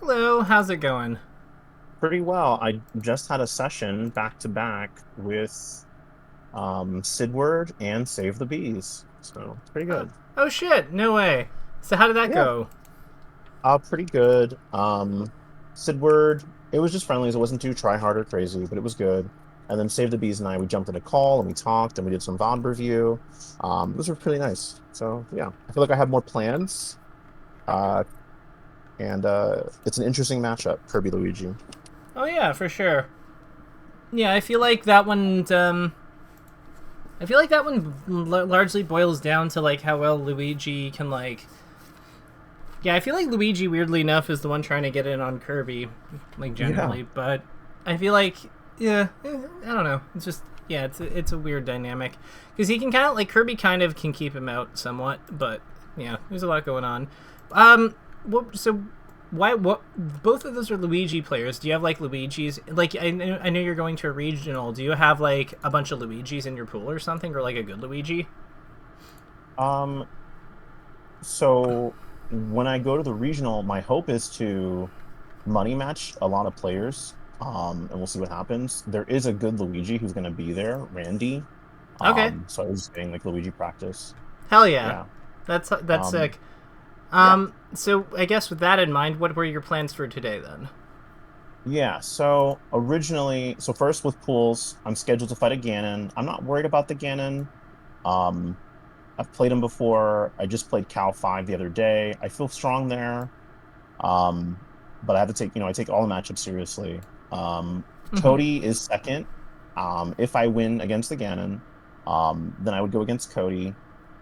Hello, how's it going? Pretty well. I just had a session back to back with Sidward and Save the Bees. So it's pretty Oh, good. oh shit, no way. So how did that Yeah. go? Pretty good. Sidward, it was just friendlies. It wasn't too try hard or crazy, but it was good. And then Save the Bees and I, we jumped in a call and we talked and we did some VOD review. Those were pretty nice. So yeah, I feel like I have more plans. Uh, and it's an interesting matchup, Kirby Luigi. Oh yeah, for sure. Yeah, I feel like that one. I feel like that one largely boils down to like how well Luigi can like. Yeah, I feel like Luigi, weirdly enough, is the one trying to get in on Kirby, like Yeah. generally. But I feel like, yeah, I don't know. It's just yeah, it's a weird dynamic because he can kind of like Kirby kind of can keep him out somewhat, but yeah, there's a lot going on. What so why what both of those are Luigi players. Do you have like Luigi's like I know you're going to a regional. Do you have like a bunch of Luigi's in your pool or something or like a good Luigi? Um, So when I go to the regional, my hope is to money match a lot of players. And we'll see what happens. There is a good Luigi who's going to be there, Randy. Okay. So I was getting like Luigi practice. Hell yeah. Yeah. That's Um, sick. yeah. So I guess with that in mind, what were your plans for today then? Yeah. So first with pools, I'm scheduled to fight a Ganon. I'm not worried about the Ganon. Um, I've played him before. I just played Cal 5 the other day. I feel strong there. Um, but I have to I take all the matchups seriously. Mm-hmm. Cody is second. If I win against the Ganon, then I would go against Cody.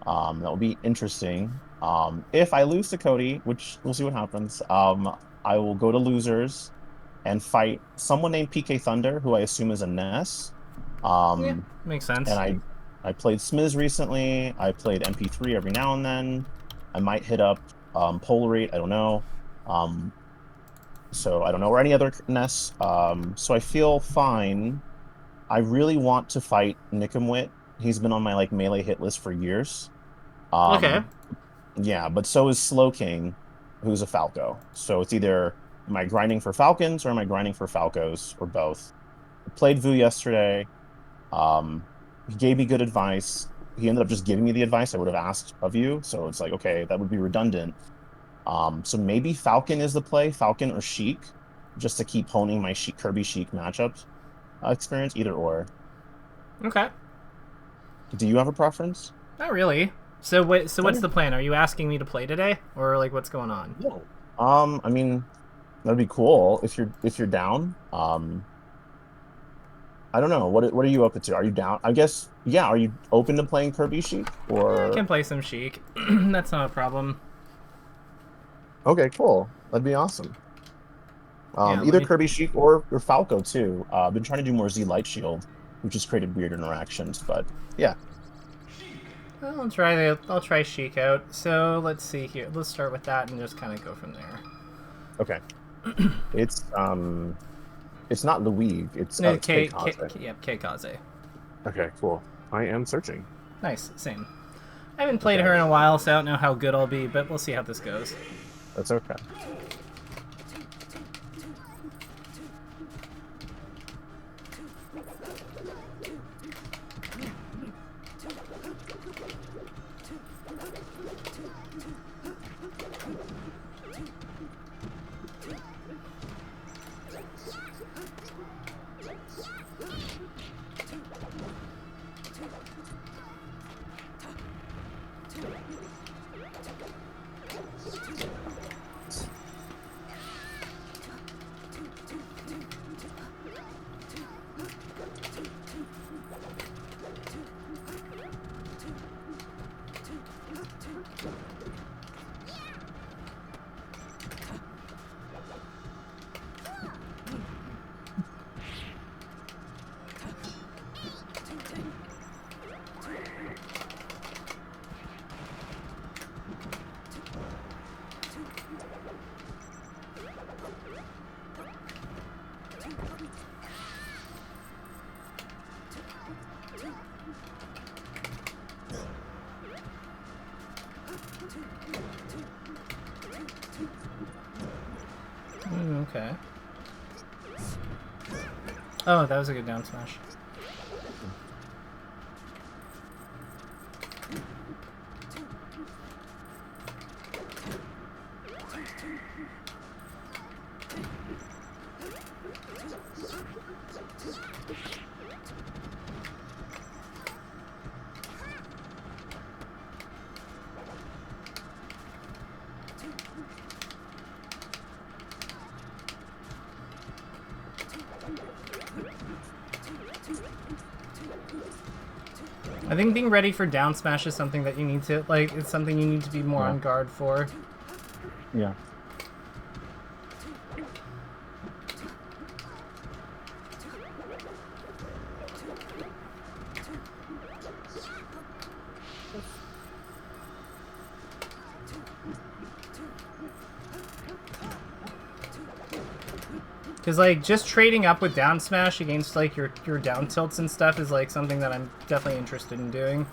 That would be interesting. If I lose to Cody, which we'll see what happens, I will go to losers and fight someone named PK Thunder, who I assume is a Ness. Yeah, Um, makes and sense. I played Smiz recently. I played MP3 every now and then. I might hit up Polarate. I don't know. Um, so I don't know, or any other Ness. So I feel fine. I really want to fight Nickemwit. He's been on my like melee hit list for years. Okay. Um, yeah, but so is Slow King, who's a Falco. So it's either am I grinding for Falcons or am I grinding for Falcos or both? I played Vu yesterday. Um, he gave me good advice. He ended up just giving me the advice I would have asked of you. So it's like, okay, that would be redundant. So maybe Falcon is the play, Falcon or Sheik, just to keep honing my Kirby Sheik matchups experience, either or. Okay. Do you have a preference? Not really. So what? So what's Okay. the plan? Are you asking me to play today, or like what's going on? No. I mean, that'd be cool if you're down. I don't know. What are you open to? Are you down? I guess, yeah, are you open to playing Kirby Sheik Yeah, I can or play some Sheik. That's not a problem. okay, cool. That'd be awesome. Yeah, let Either me. Kirby Sheik or Falco too. I've been trying to do more Z Light Shield, which has created weird interactions, but yeah. I'll try Sheik out. So let's see here. Let's start with that and just kind of go from there. Okay. It's it's not Louise, it's No, KirbyKaze. yep, KKaze. Okay, cool. I am searching. Nice, same. I haven't played her Okay, in a while, so I don't know how good I'll be, but we'll see how this goes. that's okay. Okay. Oh, that was a good down smash. I think being ready for down smash is something that you need to, like, it's something you need to be more on guard for. Yeah. Because, like, just trading up with down smash against, like, your down tilts and stuff is, like, something that I'm definitely interested in doing.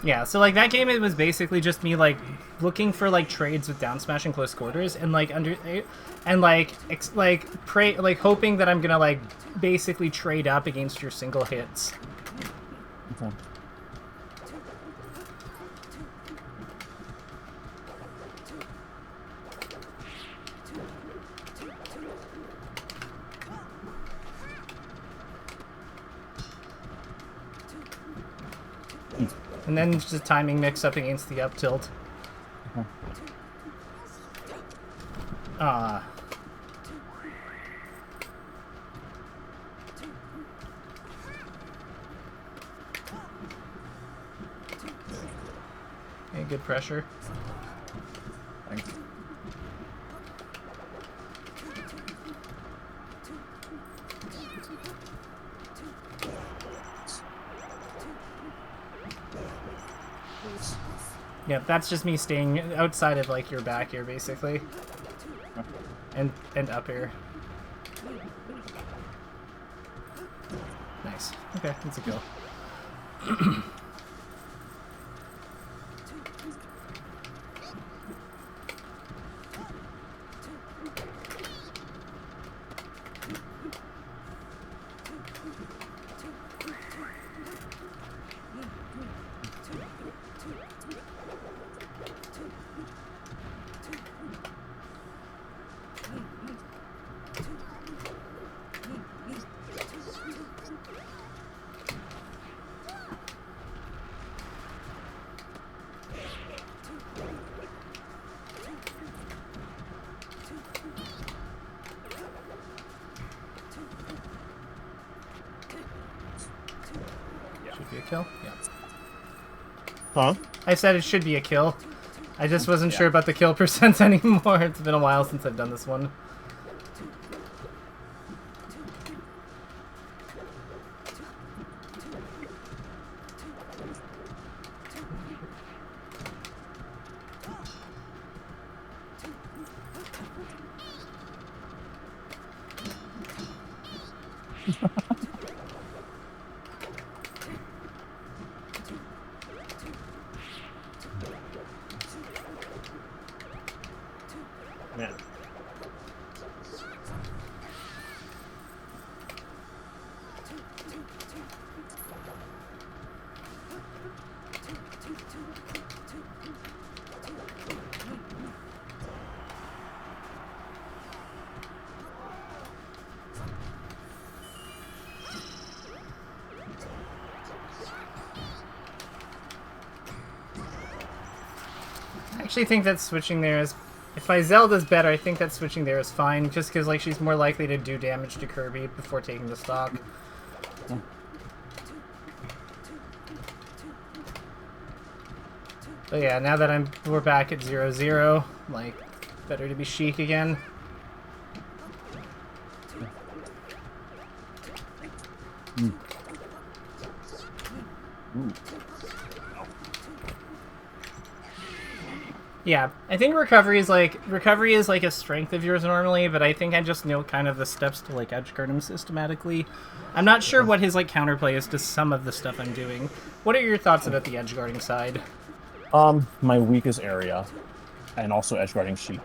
Yeah, so like that game, it was basically just me like looking for like trades with down smash in close quarters and like hoping that I'm gonna like basically trade up against your single hits. Okay. And then just a timing mix up against the up tilt. Ah. Okay, good pressure. Thanks. Yeah, that's just me staying outside of like your back here, basically, and up here. Nice. Okay, that's a kill. Should be a kill? Yeah. Huh? I said it should be a kill. I just wasn't sure about the kill percent anymore. It's been a while since I've done this one. Yeah. I actually think that switching there is... If Zelda's better, I think that switching there is fine, just because like she's more likely to do damage to Kirby before taking the stock. But yeah, now that we're back at 0-0, like, better to be Sheik again. Ooh. Yeah, I think recovery is like a strength of yours normally, but I think I just know kind of the steps to like edgeguard him systematically. I'm not sure what his like counterplay is to some of the stuff I'm doing. What are your thoughts about the edgeguarding side? My weakest area, and also edgeguarding Sheik.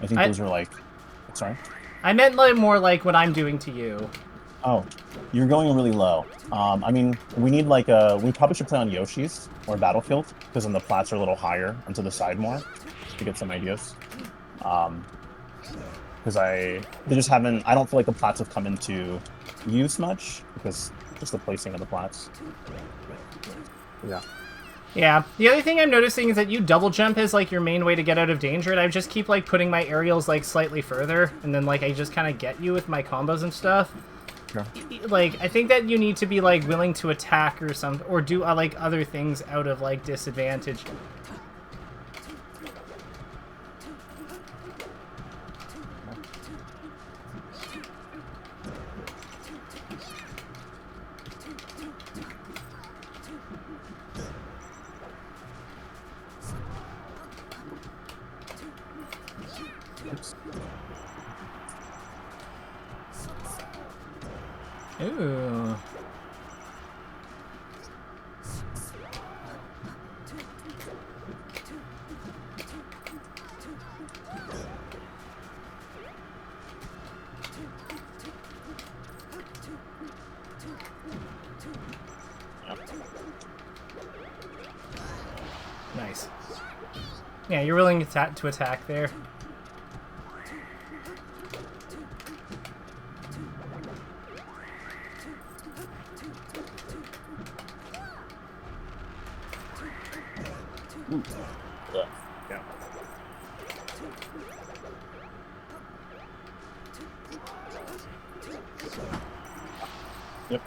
I think those are like. Sorry. I meant like more like what I'm doing to you. Oh, you're going really low. I mean, we need like a. We probably should play on Yoshi's or Battlefield because then the plats are a little higher and to the side more to get some ideas. Because they just haven't. I don't feel like the plats have come into use much because just the placing of the plats. Yeah. Yeah. The other thing I'm noticing is that you double jump is like your main way to get out of danger, and I just keep like putting my aerials like slightly further, and then like I just kind of get you with my combos and stuff. Sure. Like I think that you need to be like willing to attack or something, or do like other things out of like disadvantage. Ooh. Nice. Yeah, you're willing to attack there. Ooh. Yeah. Yep.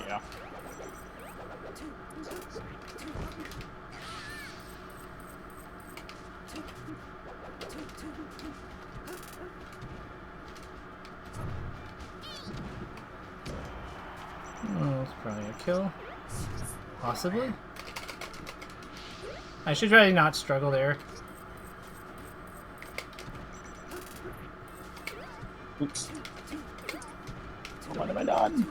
Yeah. That's probably a kill. Possibly. I should try to not struggle there. Oops. What have I done?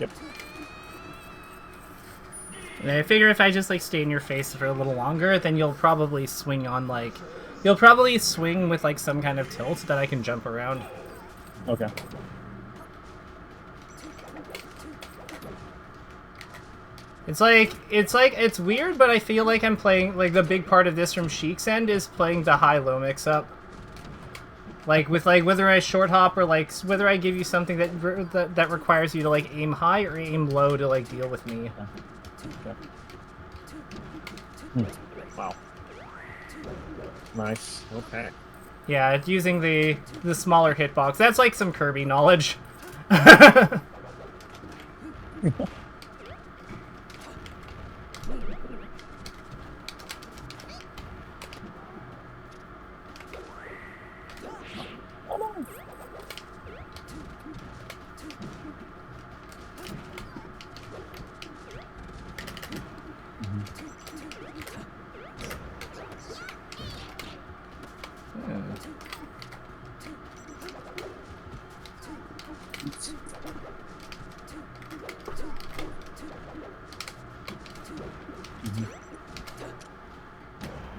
Yep. And I figure if I just like stay in your face for a little longer, then you'll probably swing on like... You'll probably swing with like some kind of tilt that I can jump around. Okay. It's weird, but I feel like I'm playing, like the big part of this from Sheik's end is playing the high-low mix-up. Like with like whether I short hop or like whether I give you something that requires you to like aim high or aim low to like deal with me. Okay. Wow. Nice. Okay. Yeah, it's using the smaller hitbox. That's like some Kirby knowledge.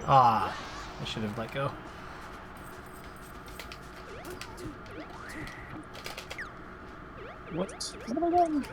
Ah, I should have let go. What have I done?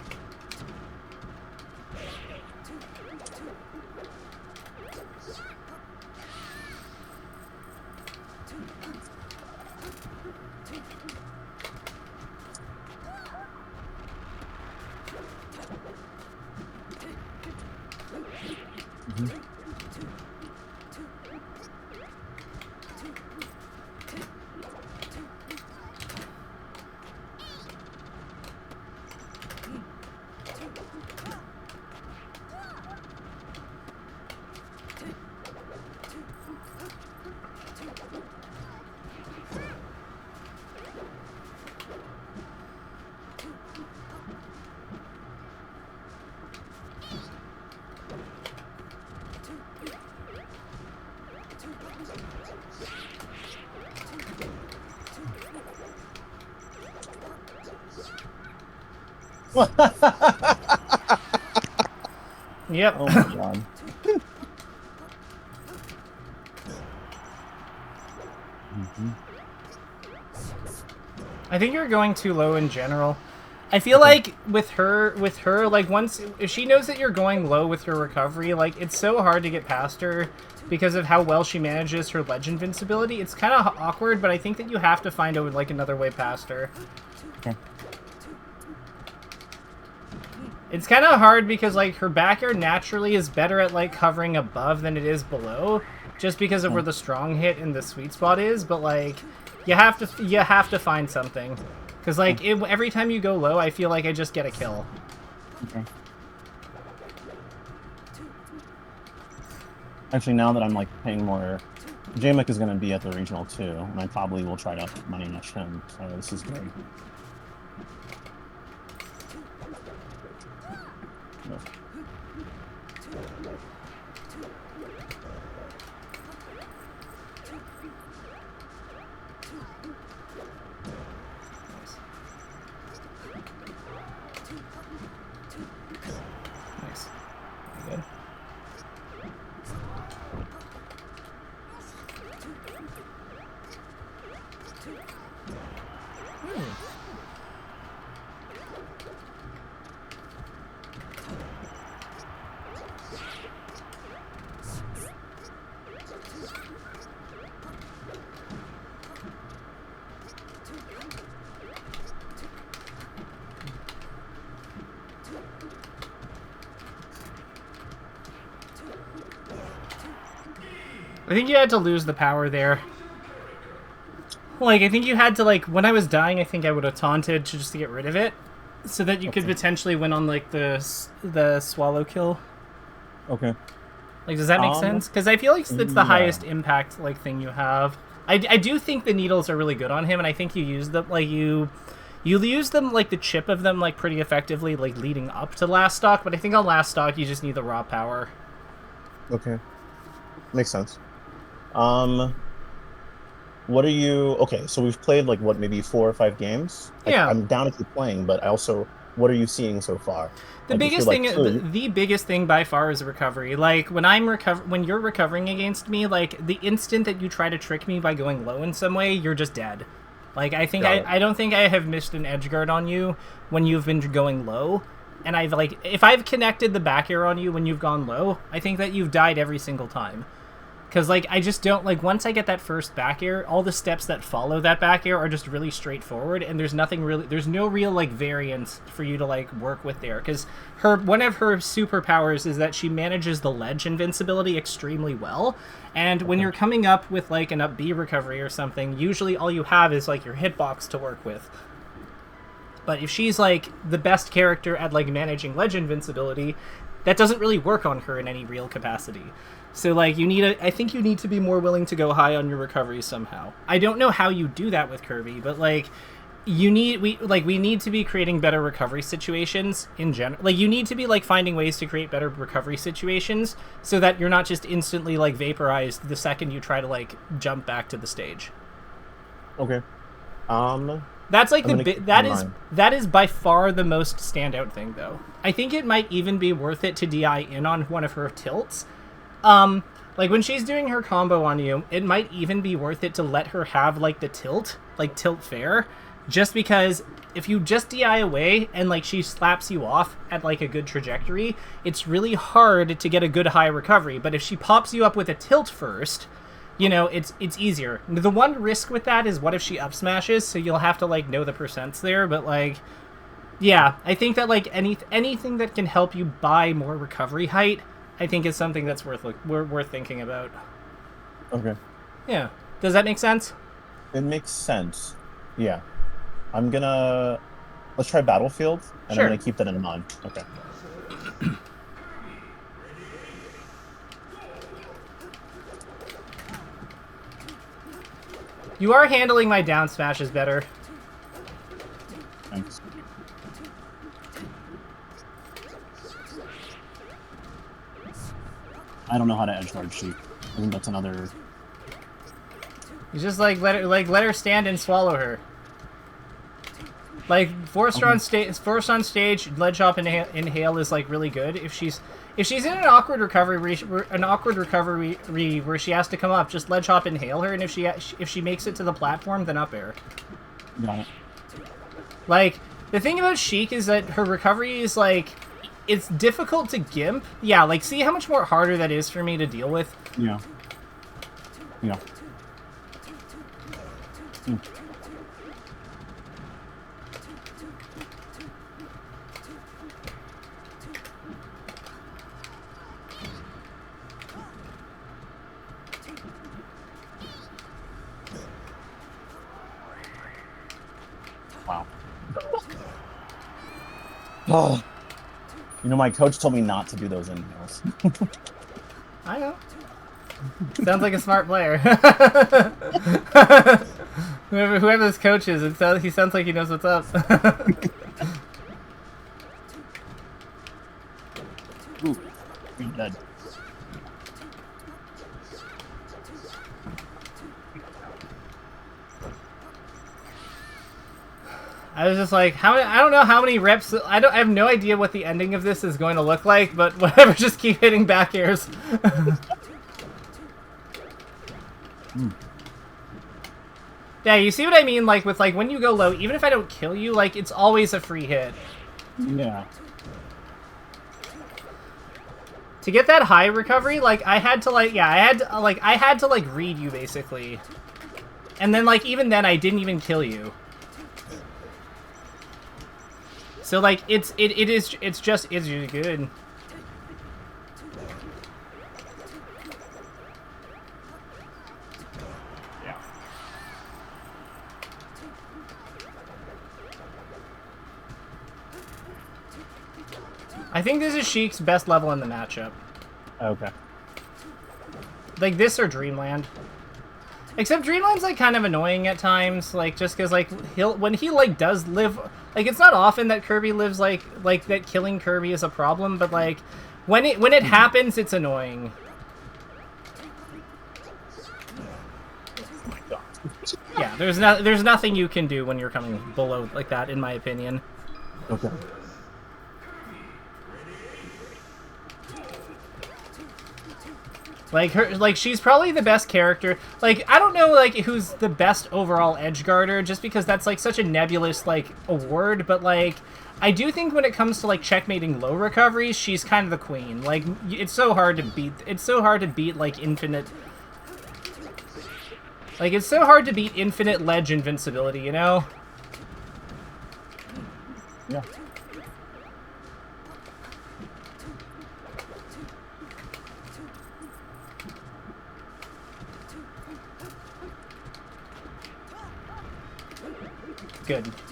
Yep. Oh my god. I think you're going too low in general. I feel like with her, like if she knows that you're going low with your recovery, like it's so hard to get past her because of how well she manages her ledge invincibility. It's kind of awkward, but I think that you have to find another way past her. Okay. It's kind of hard because like her back air naturally is better at like covering above than it is below, just because of where the strong hit and the sweet spot is. But like, you have to find something, because like every time you go low, I feel like I just get a kill. Okay. Actually, now that I'm like paying more, Jamek is going to be at the regional too, and I probably will try to money match him. So this is good. No. Nice. Very good. I think you had to lose the power there. Like, I think you had to, like, when I was dying, I think I would have taunted just to get rid of it, so that you could potentially win on, like, the swallow kill. Okay. Like, does that make sense? Because I feel like it's the highest impact, like, thing you have. I do think the needles are really good on him, and I think you use them, like, you use them, like, the chip of them, like, pretty effectively, like, leading up to last stock, but I think on last stock, you just need the raw power. Okay. Makes sense. What are you... Okay, so we've played, like, what, maybe 4 or 5 games? Yeah. I'm down to keep playing, but I also... What are you seeing so far? The biggest thing, the biggest thing by far is recovery. Like, when when you're recovering against me, like, the instant that you try to trick me by going low in some way, you're just dead. Like, I think I don't think I have missed an edge guard on you when you've been going low. And I've, like, if I've connected the back air on you when you've gone low, I think that you've died every single time. Because, like, I just don't, like, once I get that first back air, all the steps that follow that back air are just really straightforward, and there's no real, like, variance for you to, like, work with there. Because one of her superpowers is that she manages the ledge invincibility extremely well, and when you're coming up with, like, an up B recovery or something, usually all you have is, like, your hitbox to work with. But if she's, like, the best character at, like, managing ledge invincibility, that doesn't really work on her in any real capacity. So, like, I think you need to be more willing to go high on your recovery somehow. I don't know how you do that with Kirby, but, like, we need to be creating better recovery situations in general. Like, you need to be, like, finding ways to create better recovery situations so that you're not just instantly, like, vaporized the second you try to, like, jump back to the stage. Okay. That's like that is by far the most standout thing, though. I think it might even be worth it to DI in on one of her tilts. Like, when she's doing her combo on you, it might even be worth it to let her have, like, the tilt, like, tilt fair, just because if you just DI away and, like, she slaps you off at, like, a good trajectory, it's really hard to get a good high recovery. But if she pops you up with a tilt first, you know, it's easier. The one risk with that is what if she up smashes, so you'll have to, like, know the percents there, but, like, yeah, I think that, like, anything that can help you buy more recovery height, I think is something that's worth thinking about. Okay. Yeah. Does that make sense? It makes sense. Yeah. Let's try Battlefield, and Sure. I'm gonna keep that in mind. Okay. You are handling my down smashes better. Thanks. I don't know how to edge guard Sheik. I think that's another. You just let her stand and swallow her. Like force her on stage, ledge hop and inhale is like really good. If she's in an awkward recovery where she has to come up, just ledge hop inhale her, and if she makes it to the platform, then up air. Got it. Like the thing about Sheik is that her recovery is like, it's difficult to gimp. Yeah, like see how much more harder that is for me to deal with. Yeah. Yeah. Mm. Wow. Oh. You know, my coach told me not to do those inhales. I know. Sounds like a smart player. whoever this coach is, he sounds like he knows what's up. Ooh, you're dead. I was just like, I don't know how many reps. I have no idea what the ending of this is going to look like, but whatever. Just keep hitting back airs. Yeah, you see what I mean? Like with when you go low, even if I don't kill you, like it's always a free hit. Yeah. To get that high recovery, like I had to read you basically, and then even then I didn't even kill you. So like it's just really good. Yeah. I think this is Sheik's best level in the matchup. Okay. Like this or Dreamland. Except Dreamland's kind of annoying at times, just because when he does live, it's not often that Kirby lives like that killing Kirby is a problem, but when it happens, it's annoying. Oh my God. Yeah, there's nothing you can do when you're coming below like that, in my opinion. Okay. She's probably the best character. I don't know, who's the best overall edge guarder, just because that's, such a nebulous, award, but, I do think when it comes to, checkmating low recoveries, she's kind of the queen. It's so hard to beat. It's so hard to beat, infinite... it's so hard to beat infinite ledge invincibility, you know? Yeah.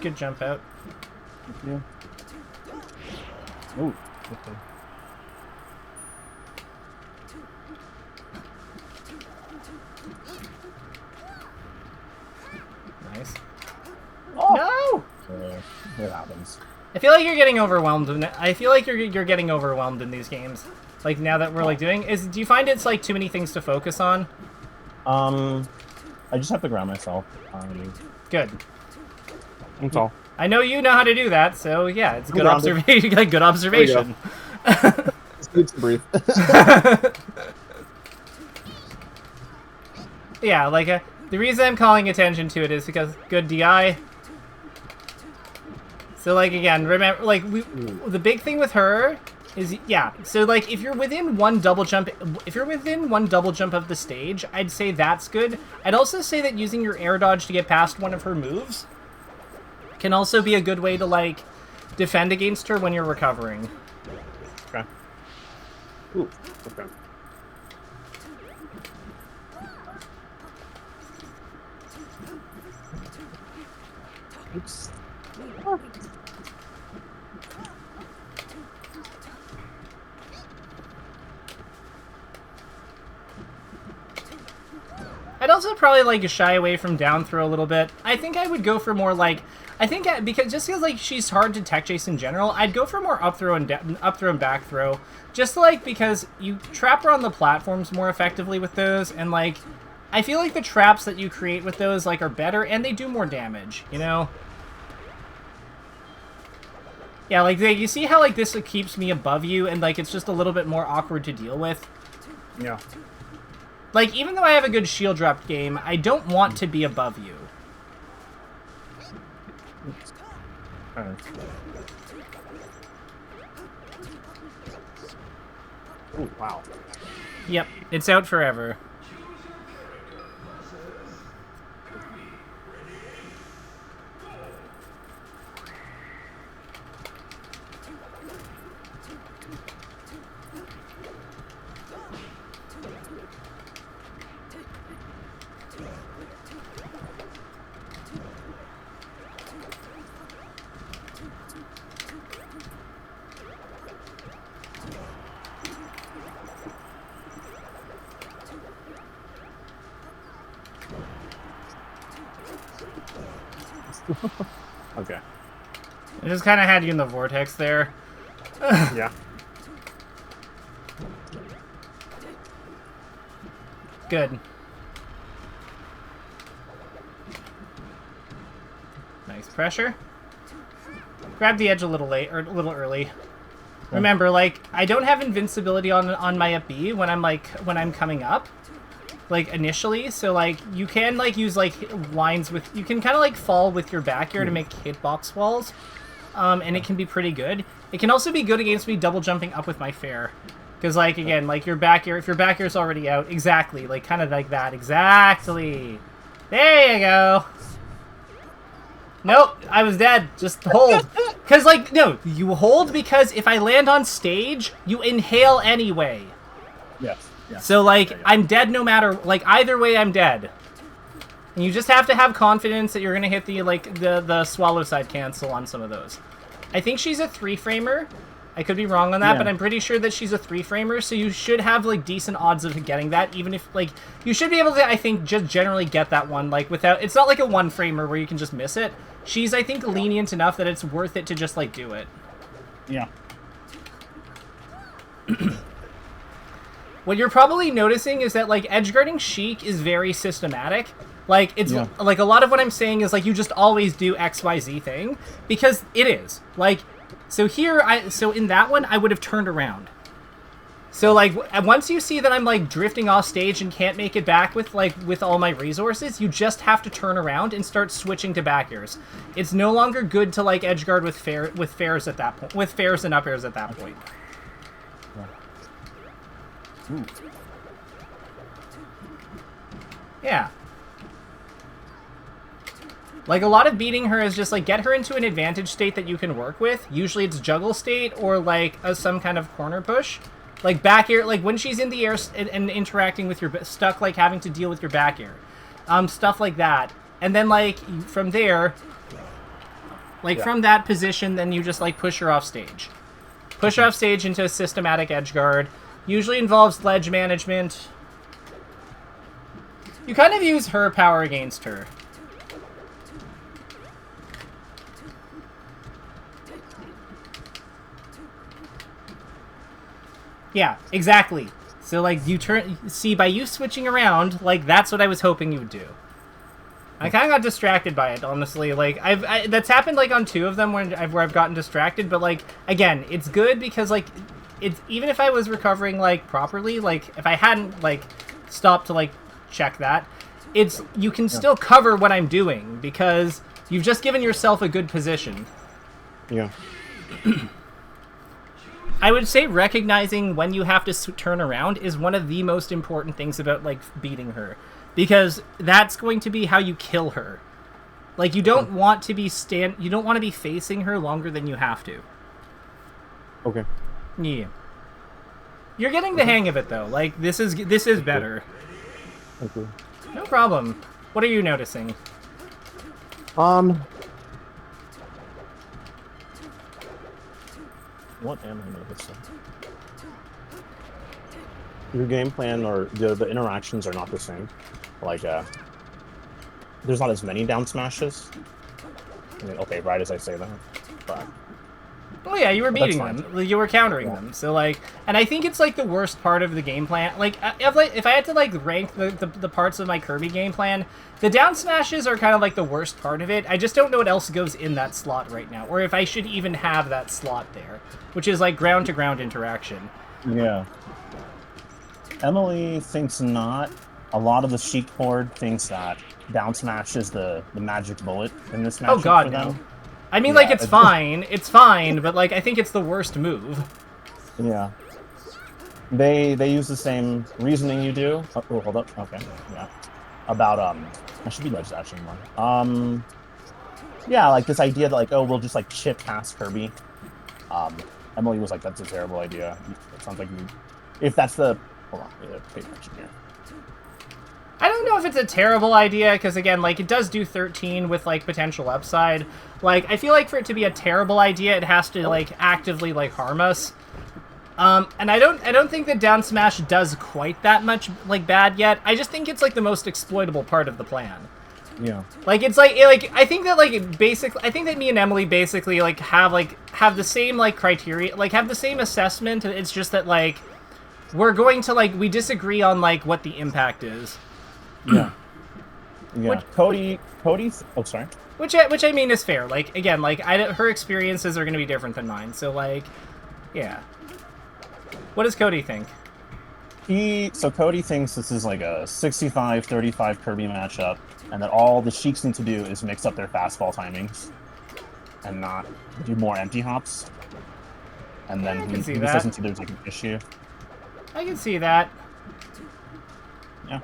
Good jump out. Yeah. Oh, okay. Nice. Oh! No! It happens. I feel like you're getting overwhelmed. I feel like you're getting overwhelmed in these games. Now that we're doing do you find it's too many things to focus on? I just have to ground myself. Good. That's all. I know you know how to do that, so yeah, it's good grounded. observation. Good observation. It's good to breathe. Yeah, like, the reason I'm calling attention to it is because good DI. So, like, again, remember, like, the big thing with her is, yeah, so, like, if you're within one double jump of the stage, I'd say that's good. I'd also say that using your air dodge to get past one of her moves can also be a good way to, like, defend against her when you're recovering. Okay. Ooh, okay. Oops. I'd also probably, like, shy away from down throw a little bit. I think I would go for more, like, because like, she's hard to tech chase in general, I'd go for more up throw and back throw. Just, like, because you trap her on the platforms more effectively with those, and, like, I feel like the traps that you create with those, like, are better, and they do more damage, you know? Yeah, like, you see how, like, this keeps me above you, and, like, it's just a little bit more awkward to deal with? Yeah. Like, even though I have a good shield drop game, I don't want to be above you. Oh, wow. Yep, it's out forever. Okay. I just kind of had you in the vortex there. Yeah. Good. Nice pressure. Grab the edge a little late, or a little early. Remember, like, I don't have invincibility on my up B when I'm coming up, like, initially, so, like, you can, like, use, like, lines with, you can kind of, like, fall with your back air to make hitbox walls, and it can be pretty good. It can also be good against me double jumping up with my fair, because, like, again, like, your back air, if your back air's already out, exactly, like, kind of like that, exactly. There you go. Nope, I was dead. Just hold. Because, like, no, you hold because if I land on stage, you inhale anyway. Yes. Yeah. So, like, I'm dead no matter, like, either way I'm dead. And you just have to have confidence that you're going to hit the, like, the swallow side cancel on some of those. I think she's a 3-framer. I could be wrong on that, but I'm pretty sure that she's a 3-framer, so you should have, like, decent odds of getting that, even if, like, you should be able to, I think, just generally get that one, like, without, it's not like a 1-framer where you can just miss it. She's, I think, lenient enough that it's worth it to just, like, do it. Yeah. What you're probably noticing is that, like, edgeguarding Sheik is very systematic. Like, it's, like, a lot of what I'm saying is, like, you just always do XYZ thing, because it is. Like, so here, so in that one, I would have turned around. So, like, once you see that I'm, like, drifting off stage and can't make it back with, like, with all my resources, you just have to turn around and start switching to back airs. It's no longer good to, like, edgeguard with fairs at that point, with fairs and up airs at that point. Ooh. Yeah. Like, a lot of beating her is just, like, get her into an advantage state that you can work with. Usually it's juggle state or, like, some kind of corner push. Like, back air, like, when she's in the air and interacting with your, stuck, like, having to deal with your back air. Stuff like that. And then, like, from there, like, from that position, then you just, like, push her off stage. Push her off stage into a systematic edge guard. Usually involves ledge management. You kind of use her power against her. Yeah, exactly. So, like, you see, by you switching around, like, that's what I was hoping you would do. I kind of got distracted by it, honestly. Like, that's happened, like, on 2 of them where I've gotten distracted, but, like, again, it's good because, like, it's, even if I was recovering, like, properly, like, if I hadn't, like, stopped to, like, check that, you can still cover what I'm doing because you've just given yourself a good position. Yeah. I would say recognizing when you have to turn around is one of the most important things about, like, beating her. Because that's going to be how you kill her. Like, you don't want to be you don't want to be facing her longer than you have to. Okay. Yeah. You're getting the hang of it, though. Like, this is better. Okay. No problem. What are you noticing? What am I noticing? Your game plan or the interactions are not the same. Like, there's not as many down smashes. I mean, okay, right as I say that, but... Oh yeah, you were beating them. You were countering them. So, like... And I think it's, like, the worst part of the game plan. Like, if I had to, like, rank the parts of my Kirby game plan, the down smashes are kind of, like, the worst part of it. I just don't know what else goes in that slot right now. Or if I should even have that slot there. Which is, like, ground-to-ground interaction. Yeah. Emily thinks not. A lot of the Sheik horde thinks that down smash is the magic bullet in this match. Oh god, no. I mean, like, it's fine. It's fine, but, like, I think it's the worst move. Yeah. They use the same reasoning you do. Oh, hold up. Okay. Yeah. About, I should be ledge dashing more. Yeah, like, this idea that, like, oh, we'll just, like, chip past Kirby. Emily was like, that's a terrible idea. It sounds like you... If that's the... Hold on. Pay attention here. I don't know if it's a terrible idea, because, again, like, it does do 13 with, like, potential upside. Like, I feel like for it to be a terrible idea, it has to, like, actively, like, harm us. And I don't think that down smash does quite that much, like, bad yet. I just think it's, like, the most exploitable part of the plan. Yeah. Like, it's like I think that, like, basically, I think that me and Emily basically, like, have the same, like, criteria, like, have the same assessment. It's just that, like, we're going to, like, we disagree on, like, what the impact is. Yeah. Yeah. Cody. Oh, sorry. Which I mean is fair. Like, again, like, her experiences are going to be different than mine. So, like, yeah. What does Cody think? So Cody thinks this is like a 65-35 Kirby matchup, and that all the Sheiks need to do is mix up their fastball timings, and not do more empty hops. And then he just doesn't see there's like an issue. I can see that. Yeah.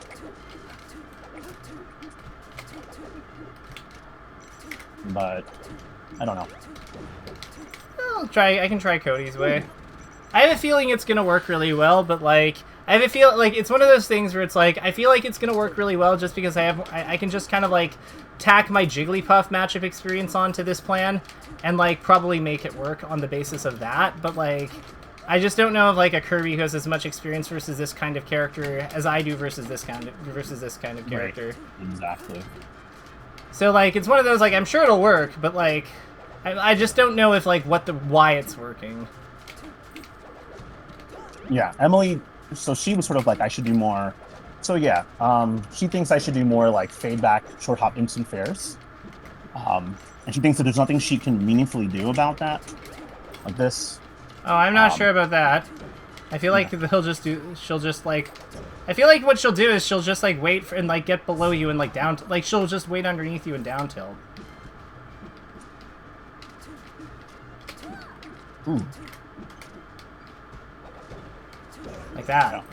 But I don't know. I can try Cody's way. I have a feeling it's gonna work really well, but, like, I have a feel like it's one of those things where it's like I feel like it's gonna work really well just because I can just kind of, like, tack my Jigglypuff matchup experience onto this plan and, like, probably make it work on the basis of that. But, like, I just don't know if, like, a Kirby who has as much experience versus this kind of character as I do versus this kind of character. Right. Exactly. So, like, it's one of those, like, I'm sure it'll work, but, like, I just don't know if, like, why it's working. Yeah, Emily, so she was sort of like, I should do more. So yeah, she thinks I should do more, like, fade back, short hop, instant fairs. And she thinks that there's nothing she can meaningfully do about that. Like this. Oh, I'm not sure about that. I feel like she'll just, like... I feel like what she'll do is she'll just, like, wait and, like, get below you and, like, down... Like, she'll just wait underneath you and down tilt. Ooh. Like that.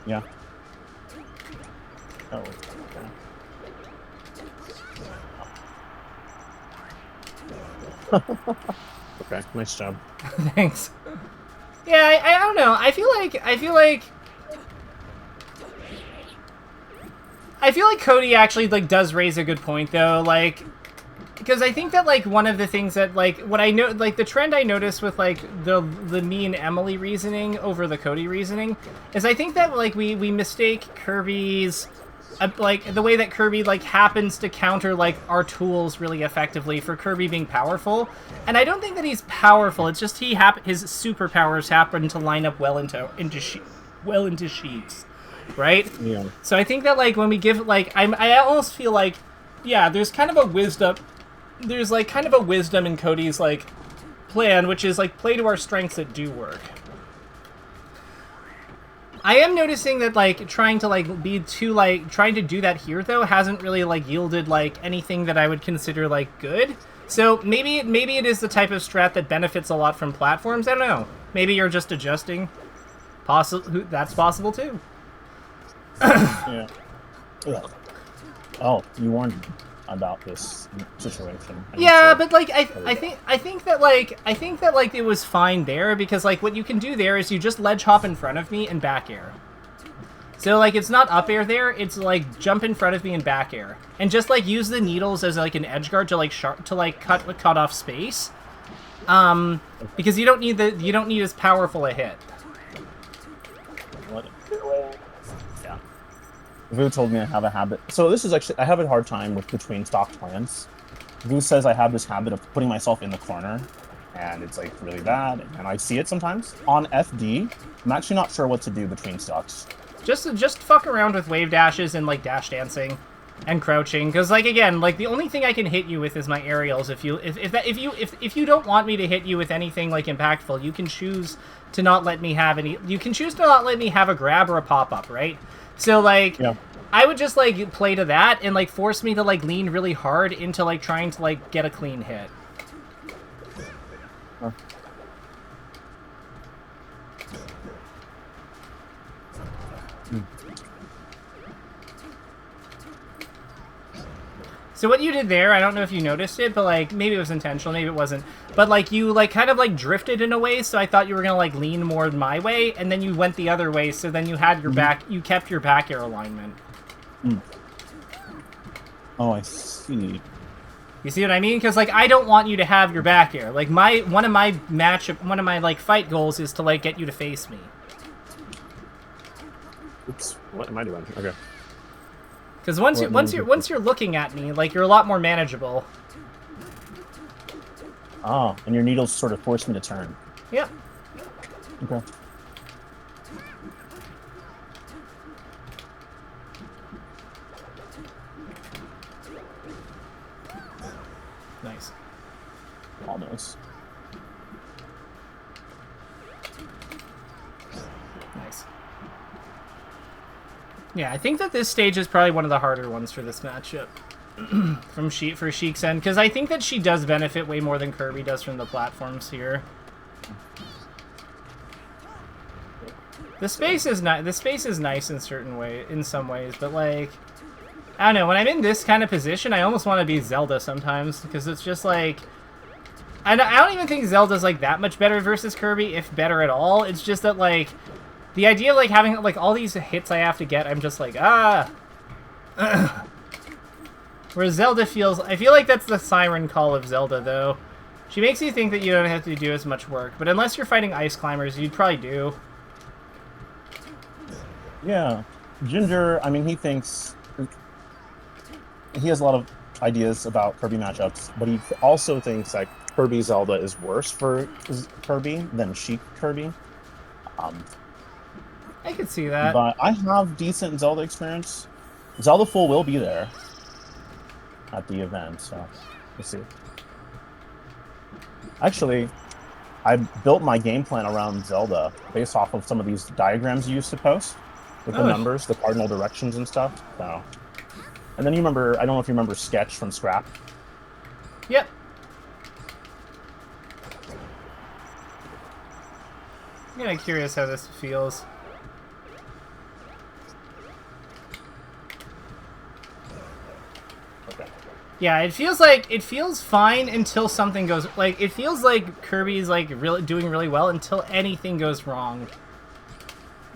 Yeah. Oh, okay. Okay, nice job. Thanks. Yeah, I don't know. I feel like Cody actually, like, does raise a good point, though, like, because I think that, like, one of the things that, like, what I know, like, the trend I noticed with, like, the me and Emily reasoning over the Cody reasoning is I think that, like, we mistake Kirby's, like, the way that Kirby, like, happens to counter, like, our tools really effectively for Kirby being powerful. And I don't think that he's powerful. It's just his superpowers happen to line up well into Sheik's, right? Yeah. So I think that, like, when we give, like, I almost feel like, yeah, there's kind of a wisdom. There's, like, kind of a wisdom in Cody's, like, plan, which is, like, play to our strengths that do work. I am noticing that like trying to like be too like trying to do that here though hasn't really like yielded like anything that I would consider like good. So maybe it is the type of strat that benefits a lot from platforms. I don't know. Maybe you're just adjusting. That's possible too. Yeah. Yeah. Oh, you warned me about this situation. Yeah, but like I think that like it was fine there because like what you can do there is you just ledge hop in front of me and back air. So like it's not up air there, it's like jump in front of me and back air. And just like use the needles as like an edge guard to like cut off space. Because you don't need as powerful a hit. What? Yeah. Vu told me I have a habit. So this is actually, I have a hard time with between stock plans. Vu says I have this habit of putting myself in the corner, and it's like really bad, and I see it sometimes. On FD, I'm actually not sure what to do between stocks. Just fuck around with wave dashes and like dash dancing and crouching, because like again, like the only thing I can hit you with is my aerials. If you don't want me to hit you with anything like impactful, you can choose to not let me have any. You can choose to not let me have a grab or a pop up, right? So like, yeah. I would just like play to that and like force me to like lean really hard into like trying to like get a clean hit. Huh. So what you did there, I don't know if you noticed it, but like maybe it was intentional, maybe it wasn't. But like you like kind of like drifted in a way, so I thought you were gonna like lean more my way, and then you went the other way, so then you had your back, you kept your back air alignment. Mm. Oh, I see. You see what I mean? Because like I don't want you to have your back air. Like one of my like fight goals is to like get you to face me. Oops, what am I doing? Okay. Because once you're looking at me, like you're a lot more manageable. Oh, and your needles sort of force me to turn. Yep. Okay. Nice. Almost. Nice. Yeah, I think that this stage is probably one of the harder ones for this matchup. For Sheik's end, because I think that she does benefit way more than Kirby does from the platforms here. The space is nice in some ways, but like I don't know, when I'm in this kind of position, I almost want to be Zelda sometimes, because it's just like I don't even think Zelda's like that much better versus Kirby, if better at all. It's just that like the idea of like having like all these hits I have to get, I'm just like Whereas Zelda feels... I feel like that's the siren call of Zelda, though. She makes you think that you don't have to do as much work. But unless you're fighting ice climbers, you'd probably do. Yeah. Ginger, I mean, he thinks... He has a lot of ideas about Kirby matchups, but he also thinks that Kirby Zelda is worse for Kirby than Sheik Kirby. I could see that. But I have decent Zelda experience. Zelda Full will be there at the event, so we'll see. Actually, I built my game plan around Zelda based off of some of these diagrams you used to post with the numbers, the cardinal directions and stuff. So, and then you remember, I don't know if you remember Sketch from Scrap. Yep. I'm kind of curious how this feels. Yeah, it feels fine until something goes like it feels like Kirby's like really doing really well until anything goes wrong.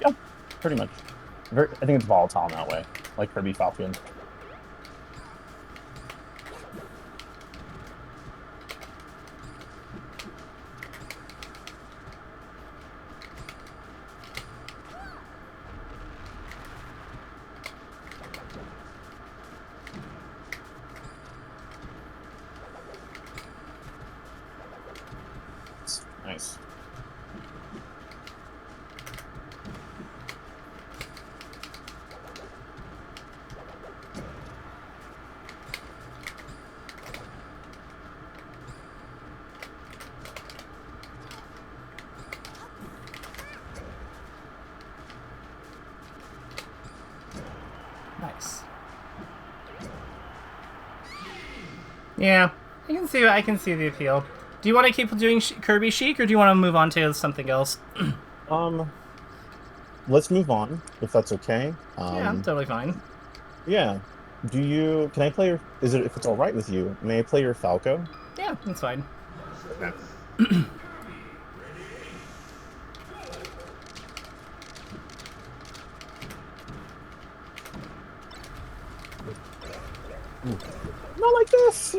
Yeah, pretty much. I think it's volatile in that way, like Kirby Falcon. Nice. Nice. Yeah, I can see the appeal. Do you want to keep doing Kirby Sheik, or do you want to move on to something else? Let's move on if that's okay. Yeah, I'm totally fine. Yeah. Can I play if it's all right with you, may I play your Falco? Yeah, that's fine. Okay. Not like this.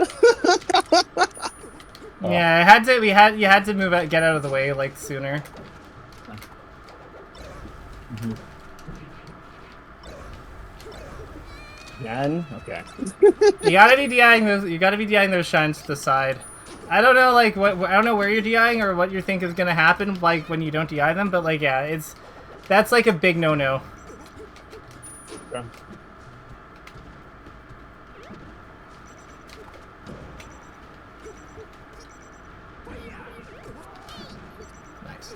Yeah, you had to get out of the way like sooner. Again? Okay. You gotta be DIing those shines to the side. I don't know I don't know where you're DIing or what you think is gonna happen like when you don't DI them, but like yeah, that's like a big no-no. Okay. Nice.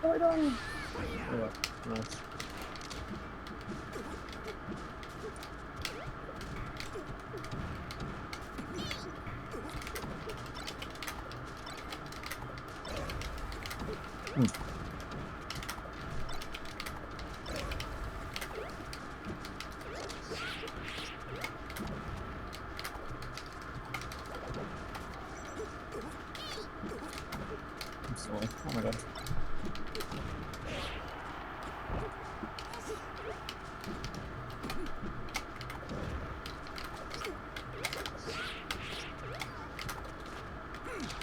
Well done. Yeah, nice. I'm sorry. Oh my god.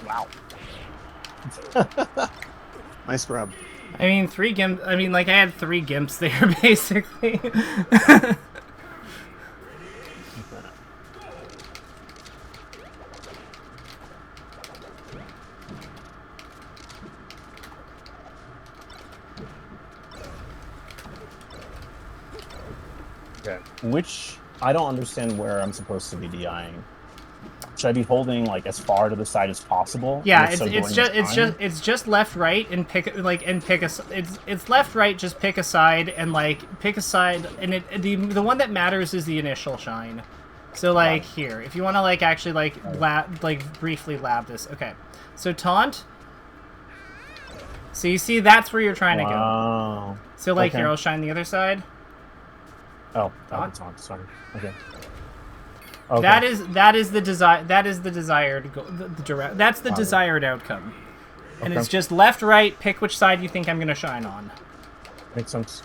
Wow. Nice grab. I mean, I had 3 gimps there, basically. Okay. I don't understand where I'm supposed to be DIing. Should I be holding like as far to the side as possible? Yeah, it's just left right and it's left right, just pick a side and and the one that matters is the initial shine. So like here, if you want to like actually briefly lab this. Okay. So taunt. So you see that's where you're trying to go. So like here, I'll shine the other side. Oh, taunt. Sorry. Okay. Okay. That is the desired goal. That's the desired outcome. And it's just left, right, pick which side you think I'm going to shine on. Makes sense.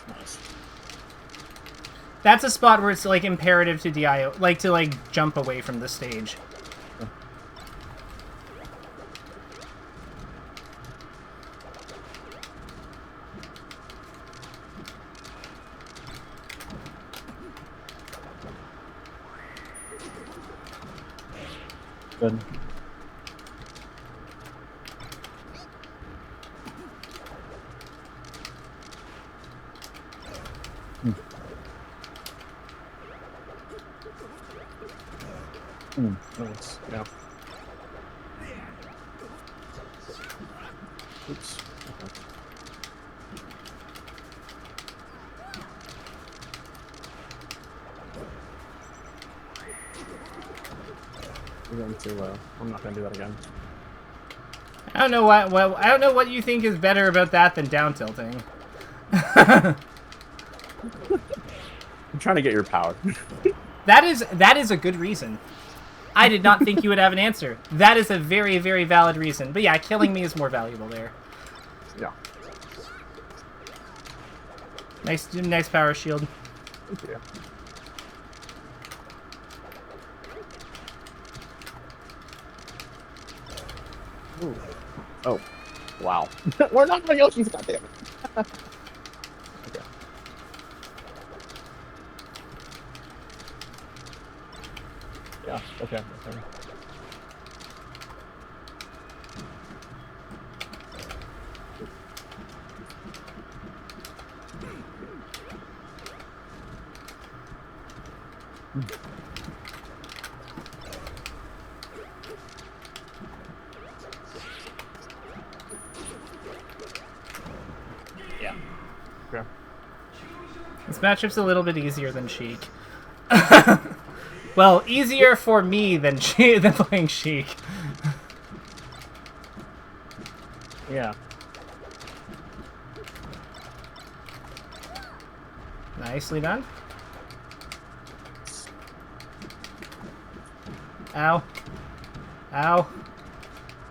Nice. That's a spot where it's like imperative to DI, like to like jump away from the stage. Good. Nice. Yeah. Oops. Okay. We're going too low. I'm not going to do that again. I don't know I don't know what you think is better about that than down tilting. I'm trying to get your power. That is a good reason. I did not think you would have an answer. That is a very, very valid reason. But yeah, killing me is more valuable there. Yeah. Nice power shield. Thank you. Ooh. Oh, wow. We're not going Yoshi's, goddamn it. Okay. Yeah, okay. Yeah. Okay. This matchup's a little bit easier than Sheik. Well, easier for me than playing Sheik. Yeah. Nicely done. Ow. Ow.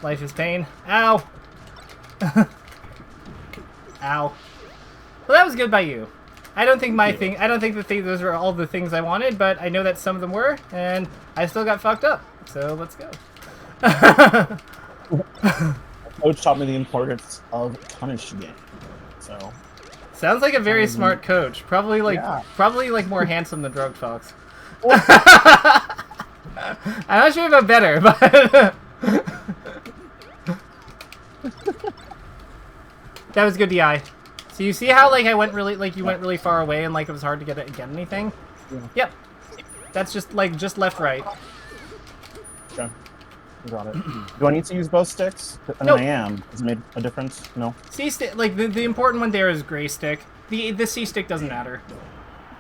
Life is pain. Ow. Ow. Well, that was good by you. I don't think those were all the things I wanted, but I know that some of them were, and I still got fucked up. So let's go. Coach taught me the importance of punishment. So. Sounds like a very smart coach. Probably like more handsome than Drugged Fox. I'm not sure about better, but that was good DI. So you see how like I went really went really far away and like it was hard to get anything? Yeah. Yep. That's just left right. Okay. Got it. Do I need to use both sticks? I mean, Nope. I am. Has it made a difference? No. C stick, like the important one there is gray stick. The C stick doesn't matter.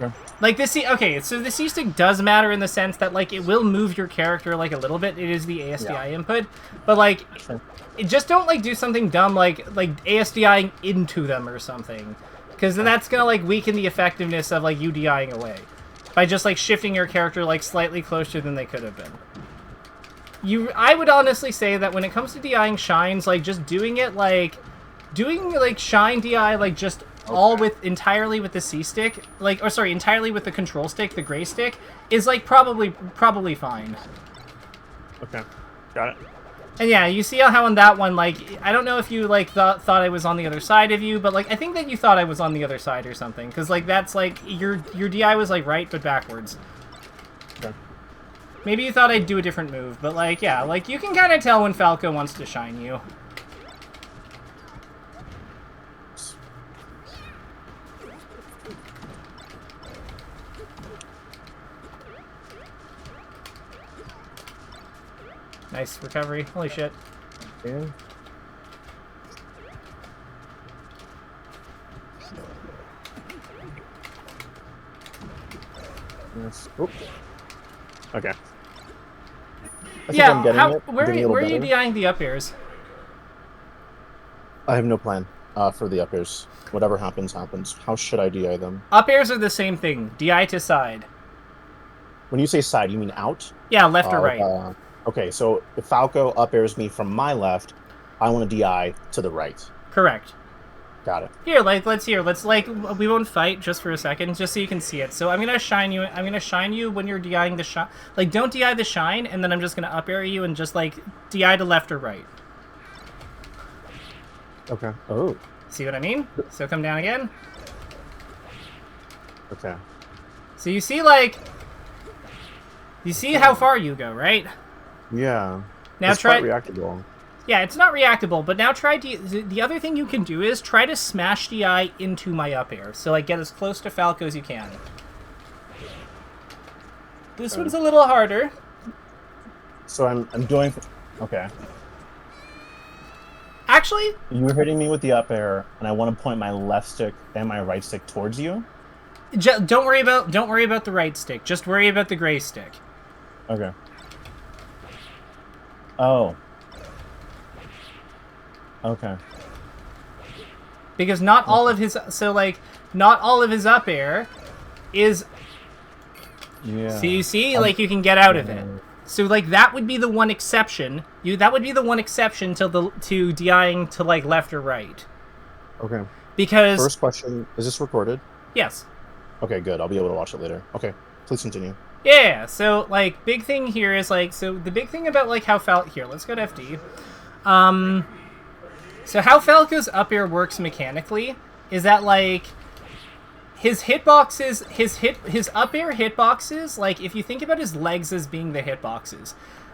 Okay. Like the C, okay, so the C stick does matter in the sense that like it will move your character like a little bit. It is the ASDI input, but like Sure. just don't like do something dumb like ASDIing into them or something, because then that's gonna like weaken the effectiveness of like you DIing away by just like shifting your character like slightly closer than they could have been. I would honestly say that when it comes to DIing shines, like just doing shine DI like just all with entirely with the C stick, like, or sorry, entirely with the control stick, the gray stick, is like probably fine. Okay. Got it. And yeah, you see how on that one, like, I don't know if you like thought I was on the other side of you, but like I think that you thought I was on the other side or something, because like that's like your DI was like right but backwards. Okay. Maybe you thought I'd do a different move, but like yeah, like you can kind of tell when Falco wants to shine you. Nice recovery. Holy shit. Yeah. Yes. Oop. Okay. I think I'm getting it. Where are you DIing the up airs? I have no plan for the up airs. Whatever happens, happens. How should I DI them? Up airs are the same thing. DI to side. When you say side, you mean out? Yeah, left or right. Okay, so if Falco up airs me from my left, I want to DI to the right. Correct. Got it. Here, let's we won't fight just for a second, just so you can see it. So I'm gonna shine you when you're DIing the shine. Like, don't DI the shine, and then I'm just gonna up air you and just like DI to left or right. Okay. Oh. See what I mean? So come down again. Okay. So you see how far you go, right? Yeah. Now it's try. quite reactable. Yeah, it's not reactable, but now try the other thing you can do is try to smash DI into my up air. So like get as close to Falco as you can. This one's a little harder. So I'm doing. Okay. Actually, You were hitting me with the up air, and I want to point my left stick and my right stick towards you. don't worry about the right stick. Just worry about the gray stick. Okay. Oh. Okay. Because not all of his up air is. Yeah. So you see, like you can get out of it. So like that would be the one exception. That would be the one exception to DIing to like left or right. Okay. Because First question: is this recorded? yes. Okay, good. I'll be able to watch it later. Okay, please continue. Yeah. So like big thing here is like the big thing about like how Falco here. Let's go to FD. So how Falco's up air works mechanically is that, like, his hitboxes, his up air hitboxes, like, if you think about his legs as being the hitboxes,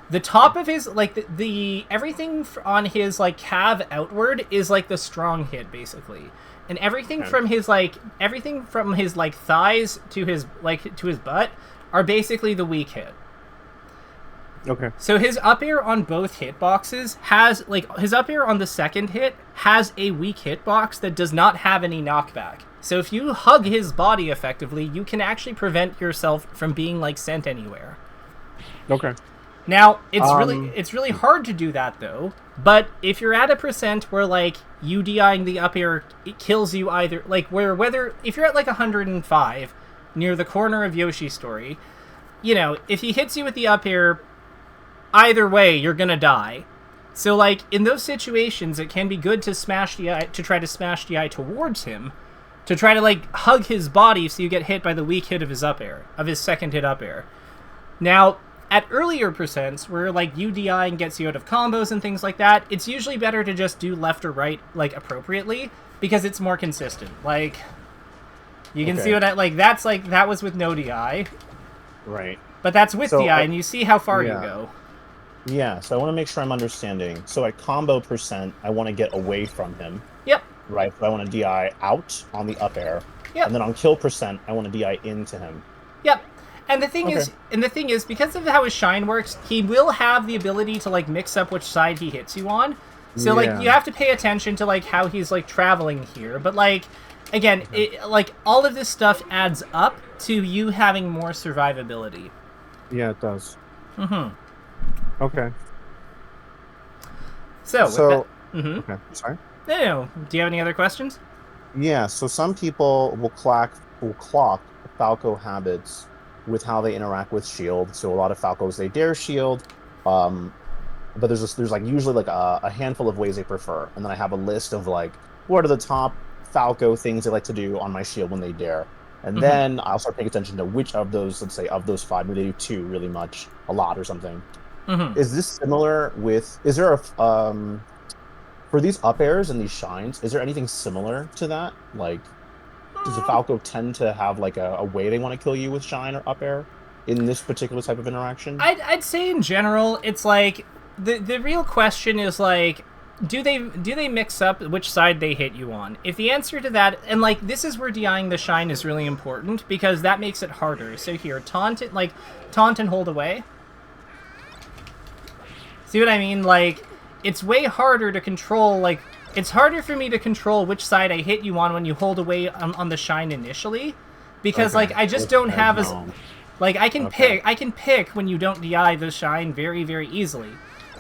the top of his, like, the everything on his, like, calf outward is, like, the strong hit, basically. And everything from his, like, thighs to his, like, to his butt are basically the weak hit. Okay. So his up air on both hitboxes has, like, his up air on the second hit has a weak hitbox that does not have any knockback. So if you hug his body effectively, you can actually prevent yourself from being, like, sent anywhere. Okay. Now, it's really hard to do that, though. But if you're at a percent where, like, you DIing the up air, it kills you either, like, if you're at, like, 105 near the corner of Yoshi's story, you know, if he hits you with the up air, either way, you're gonna die. So, like, in those situations, it can be good to try to smash the eye towards him, to try to, like, hug his body so you get hit by the weak hit of his up air, of his second hit up air. Now, at earlier percents, where, like, UDIing gets you out of combos and things like that, it's usually better to just do left or right, like, appropriately, because it's more consistent. Like, you can see what that was with no DI. Right. But that's with DI, and you see how far you go. Yeah, so I want to make sure I'm understanding. So at combo percent, I want to get away from him. Yep. Right, so I want to DI out on the up air. Yep. And then on kill percent, I want to DI into him. Yep. And the thing is, because of how his shine works, he will have the ability to, like, mix up which side he hits you on. So, like, you have to pay attention to, like, how he's, like, traveling here. But, like, again, like, all of this stuff adds up to you having more survivability. Yeah, it does. Mm-hmm. Okay. So okay, sorry. No. Do you have any other questions? Yeah, so some people will clock Falco habits with how they interact with shield. So a lot of Falcos, they dare shield, but there's like usually like a handful of ways they prefer, and then I have a list of, like, what are the top Falco things they like to do on my shield when they dare, and then I'll start paying attention to which of those, let's say, of those 5, maybe they do 2 really much, a lot or something. Is this similar with? Is there a for these up airs and these shines? Is there anything similar to that? Like, does the Falco tend to have, like, a way they want to kill you with shine or up air in this particular type of interaction? I'd say in general, it's like the real question is, like, do they mix up which side they hit you on? If the answer to that, and, like, this is where DIing the shine is really important, because that makes it harder. So here, taunt and hold away. See what I mean? Like, it's way harder to control, like, it's harder for me to control which side I hit you on when you hold away on the shine initially, because, like, I just don't have as, like, I can pick when you don't DI the shine very, very easily.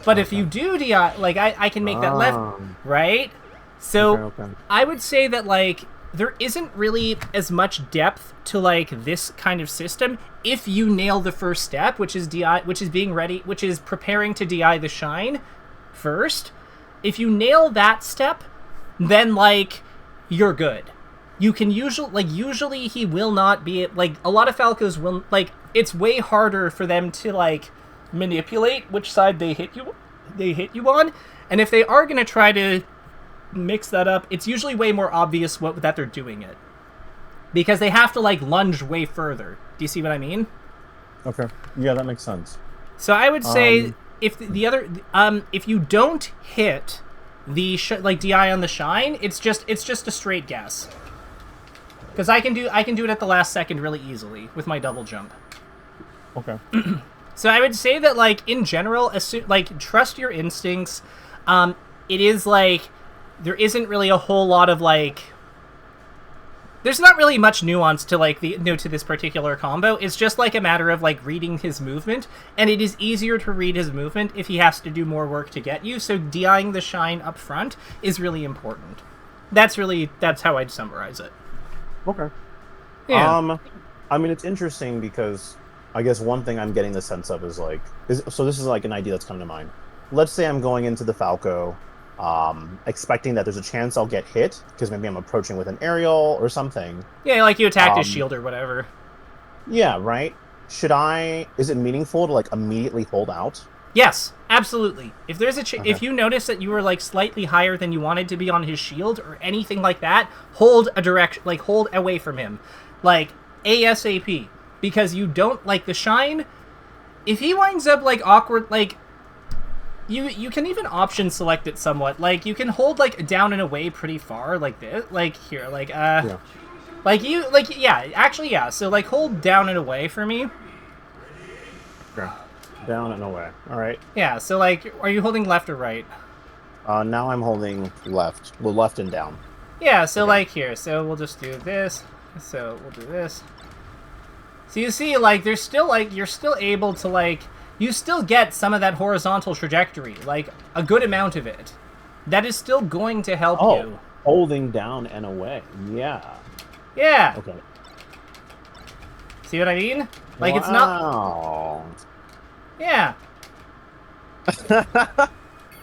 But if you do DI, like, I can make that left, right? So I would say that, like, there isn't really as much depth to, like, this kind of system if you nail the first step, which is preparing to DI the shine first. If you nail that step, then, like, you're good. You can usually he will not be, like, a lot of Falcos will, like, it's way harder for them to, like, manipulate which side they hit you on, and if they are going to try to mix that up, it's usually way more obvious that they're doing it, because they have to, like, lunge way further. Do you see what I mean? Okay. Yeah, that makes sense. So I would say if if you don't hit the DI on the shine, it's just a straight guess, because I can do it at the last second really easily with my double jump. Okay. So I would say that, like, in general, trust your instincts. It is, like, there isn't really a whole lot of, like, there's not really much nuance to, like, to this particular combo. It's just, like, a matter of, like, reading his movement, and it is easier to read his movement if he has to do more work to get you. So DIing the shine up front is really important. That's how I'd summarize it. Okay. Yeah. I mean, it's interesting because I guess one thing I'm getting the sense of is, like, so this is, like, an idea that's coming to mind. Let's say I'm going into the Falco, expecting that there's a chance I'll get hit, because maybe I'm approaching with an aerial or something. Yeah, like you attacked his shield or whatever. Yeah, right? Is it meaningful to, like, immediately hold out Yes, absolutely. If there's a Okay. if you notice that you were like slightly higher than you wanted to be on his shield or anything like that, hold a direction, like hold away from him, like ASAP, because you don't like the shine. If he winds up like awkward, like you can even option select it somewhat. Like you can hold like down and away pretty far, like this, like here, like Yeah. like you like yeah, actually yeah. So like hold down and away for me. Okay. Down and away. All right. Yeah. So like, are you holding left or right? Now I'm holding left. Well, left and down. Yeah, so Okay. like here, so we'll just do this. So we'll do this. So you see, like, there's still, like, you're still able to, like, you still get some of that horizontal trajectory, like, a good amount of it. That is still going to help Oh, you. holding down and away. Yeah. Yeah. Okay. See what I mean? Like, it's not... Wow. Yeah.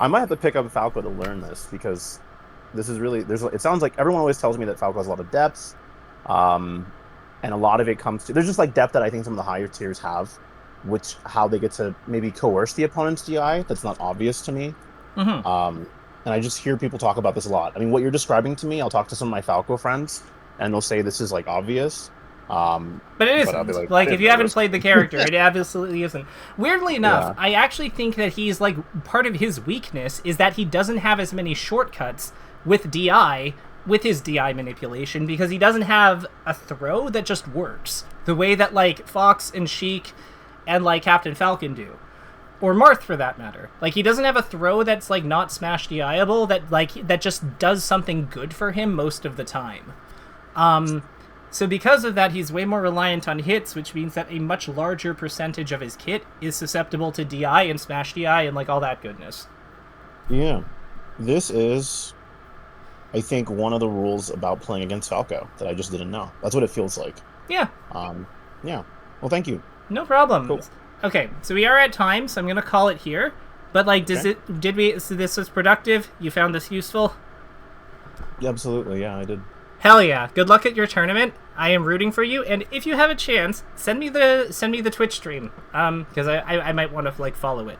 I might have to pick up Falco to learn this because this is really it sounds like everyone always tells me that Falco has a lot of depth, and a lot of it comes to there's just like depth that I think some of the higher tiers have, which how they get to maybe coerce the opponent's DI that's not obvious to me. Mm-hmm. And I just hear people talk about this a lot. I mean, what you're describing to me, I'll talk to some of my Falco friends, and they'll say this is like obvious. But it But I'll isn't. be like, I Like, didn't if you know haven't this. played the character, it absolutely isn't. Weirdly enough, Yeah. I actually think that he's, like, part of his weakness is that he doesn't have as many shortcuts with DI, with his DI manipulation, because he doesn't have a throw that just works. The way that, like, Fox and Sheik and, like, Captain Falcon do. Or Marth, for that matter. Like, he doesn't have a throw that's, like, not smash DI-able, that, like, that just does something good for him most of the time. So because of that, he's way more reliant on hits, which means that a much larger percentage of his kit is susceptible to DI and smash DI and, like, all that goodness. Yeah. This is, I think, one of the rules about playing against Falco that I just didn't know. That's what it feels like. Yeah, Yeah. Well, thank you. no problem. Cool. Okay, so we are at time, so I'm gonna call it here. But, like, Okay. so this was productive? You found this useful? Yeah, absolutely. Yeah, I did. Hell yeah. Good luck at your tournament. I am rooting for you, and if you have a chance, send me the Twitch stream. Because I might want to, like, follow it.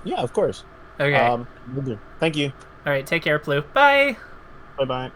Yeah, of course. Okay. Will do. Thank you. Alright, take care, Plue. Bye! Bye-bye.